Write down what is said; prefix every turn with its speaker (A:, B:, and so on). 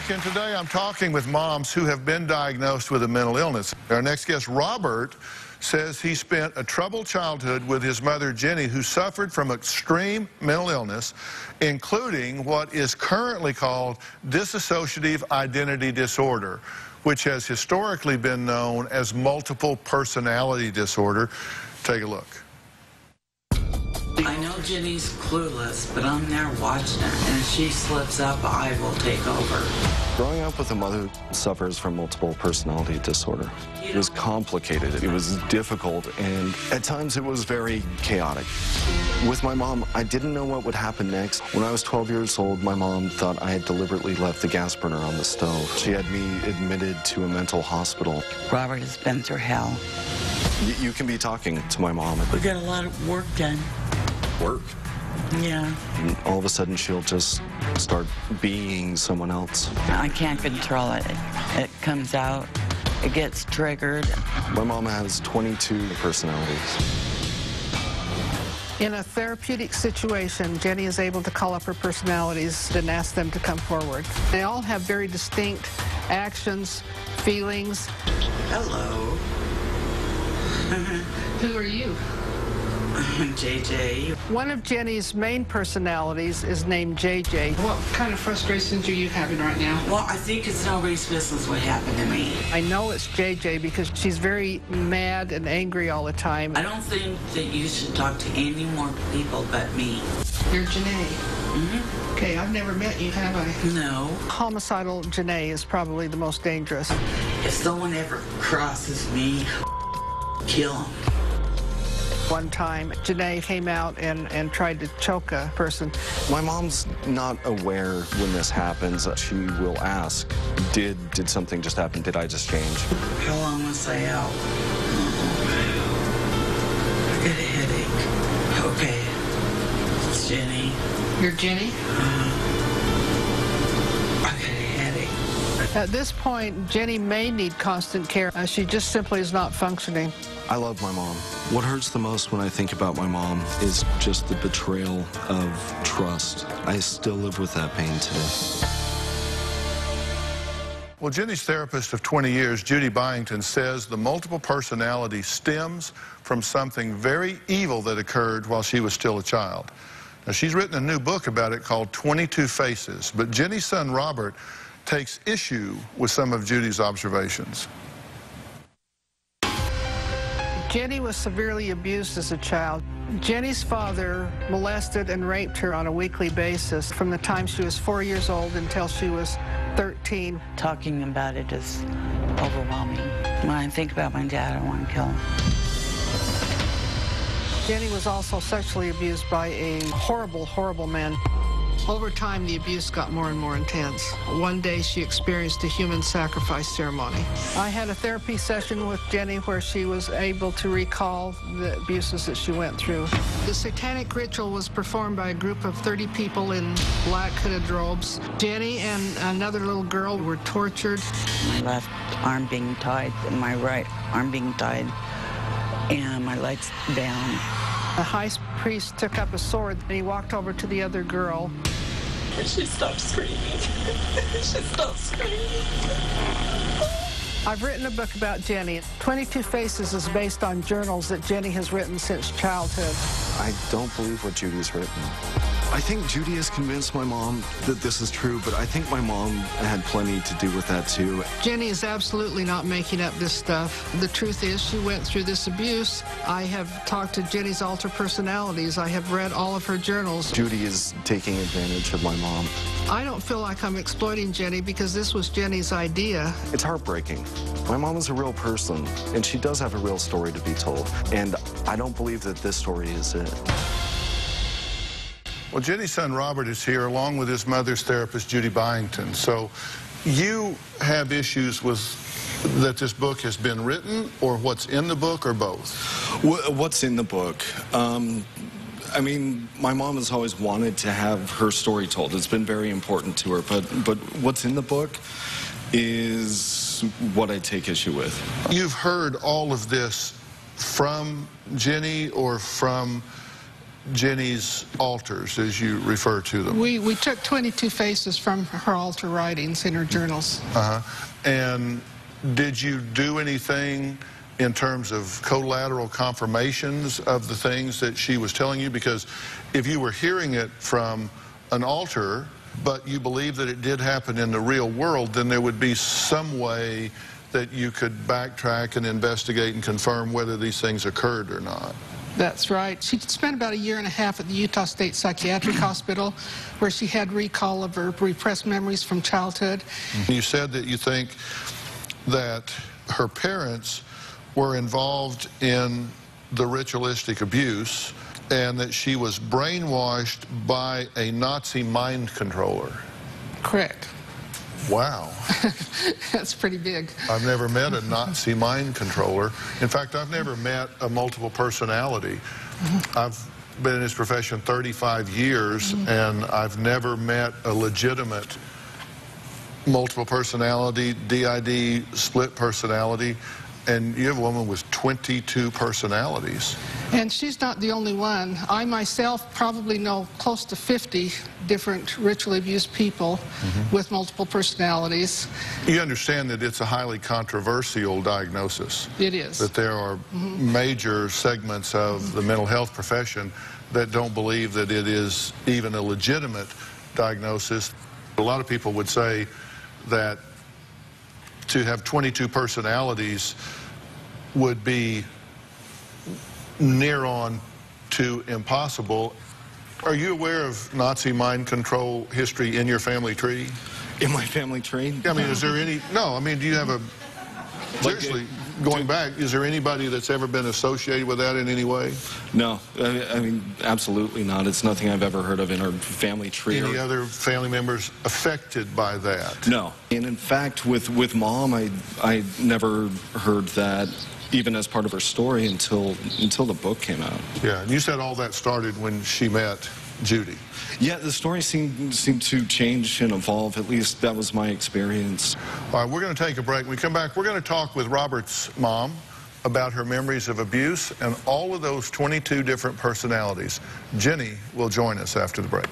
A: back, and today I'm talking with moms who have been diagnosed with a mental illness. Our next guest, Robert, says he spent a troubled childhood with his mother, Jenny, who suffered from extreme mental illness, including what is currently called dissociative identity disorder, which has historically been known as multiple personality disorder. Take a look.
B: I know Jenny's clueless, but I'm there watching her, and if she slips up, I will take over.
C: Growing up with a mother who suffers from multiple personality disorder, it was complicated, it was difficult, and at times it was very chaotic. With my mom, I didn't know what would happen next. When I was 12 years old, my mom thought I had deliberately left the gas burner on the stove. She had me admitted to a mental hospital.
B: Robert has been through hell.
C: You can be talking to my mom.
B: We got a lot of work done.
C: Work?
B: Yeah.
C: And all of a sudden, she'll just start being someone else.
B: I can't control it. It comes out. It gets triggered.
C: My mom has 22 personalities.
D: In a therapeutic situation, Jenny is able to call up her personalities and ask them to come forward. They all have very distinct actions, feelings.
B: Hello.
D: Who are you?
B: I'm JJ.
D: One of Jenny's main personalities is named JJ. What kind of frustrations are you having right now?
B: Well, I think it's nobody's business what happened to me.
D: I know it's JJ because she's very mad and angry all the time.
B: I don't think that you should talk to any more people but me.
D: You're Janae.
B: Mm-hmm.
D: Okay, I've never met you, have I?
B: No.
D: Homicidal Janae is probably the most dangerous.
B: If someone ever crosses me, kill them.
D: One time, Janae came out and tried to choke a person.
C: My mom's not aware when this happens. She will ask, did something just happen? Did I just change?
B: How long was I out? I got a headache. Okay. It's Jenny.
D: You're Jenny?
B: I got a headache.
D: At this point, Jenny may need constant care. She just simply is not functioning.
C: I love my mom. What hurts the most when I think about my mom is just the betrayal of trust. I still live with that pain today.
A: Well, Jenny's therapist of 20 years, Judy Byington, says the multiple personality stems from something very evil that occurred while she was still a child. Now, she's written a new book about it called 22 Faces, but Jenny's son, Robert, takes issue with some of Judy's observations.
D: Jenny was severely abused as a child. Jenny's father molested and raped her on a weekly basis from the time she was 4 years old until she was 13.
B: Talking about it is overwhelming. When I think about my dad, I want to kill him.
D: Jenny was also sexually abused by a horrible, horrible man. Over time, the abuse got more and more intense. One day, she experienced a human sacrifice ceremony. I had a therapy session with Jenny where she was able to recall the abuses that she went through. The satanic ritual was performed by a group of 30 people in black hooded robes. Jenny and another little girl were tortured.
B: My left arm being tied and my right arm being tied and my legs down.
D: The high priest took up a sword and he walked over to the other girl.
B: She stopped screaming. She stopped screaming.
D: I've written a book about Jenny. 22 Faces is based on journals that Jenny has written since childhood.
C: I don't believe what Judy's written. I think Judy has convinced my mom that this is true, but I think my mom had plenty to do with that too.
D: Jenny is absolutely not making up this stuff. The truth is she went through this abuse. I have talked to Jenny's alter personalities. I have read all of her journals.
C: Judy is taking advantage of my mom.
D: I don't feel like I'm exploiting Jenny because this was Jenny's idea.
C: It's heartbreaking. My mom is a real person, and she does have a real story to be told. And I don't believe that this story is it.
A: Well, Jenny's son, Robert, is here along with his mother's therapist, Judy Byington. So you have issues with that this book has been written, or what's in the book, or both?
C: What's in the book? I mean, my mom has always wanted to have her story told. It's been very important to her, but what's in the book is what I take issue with.
A: You've heard all of this from Jenny or from Jenny's altars, as you refer to them?
D: We took 22 faces from her altar writings in her journals.
A: And did you do anything in terms of collateral confirmations of the things that she was telling you? Because if you were hearing it from an altar, but you believe that it did happen in the real world, then there would be some way that you could backtrack and investigate and confirm whether these things occurred or not.
D: That's right. She spent about 1.5 years at the Utah State Psychiatric Hospital, where she had recall of her repressed memories from childhood.
A: You said that you think that her parents were involved in the ritualistic abuse and that she was brainwashed by a Nazi mind controller.
D: Correct.
A: Wow.
D: That's pretty big.
A: I've never met a Nazi mind controller. In fact, I've never met a multiple personality. I've been in this profession 35 years, and I've never met a legitimate multiple personality, DID, split personality. And you have a woman with 22 personalities.
D: And she's not the only one. I myself probably know close to 50 different ritually abused people with multiple personalities.
A: You understand that it's a highly controversial diagnosis.
D: It is.
A: That there are major segments of the mental health profession that don't believe that it is even a legitimate diagnosis. A lot of people would say that to have 22 personalities would be near on to impossible. Are you aware of Nazi mind control history in your family tree?
C: In my family tree?
A: I mean, is there any, no, I mean, do you have a, seriously, going back, is there anybody that's ever been associated with that in any way?
C: No, I mean, absolutely not. It's nothing I've ever heard of in our family tree.
A: Any other family members affected by that?
C: No. And in fact, with Mom, I never heard that even as part of her story until the book came out.
A: Yeah, and you said all that started when she met Judy.
C: Yeah, the story seemed to change and evolve. At least that was my experience.
A: All right, we're going to take a break. When we come back, we're going to talk with Robert's mom about her memories of abuse and all of those 22 different personalities. Jenny will join us after the break.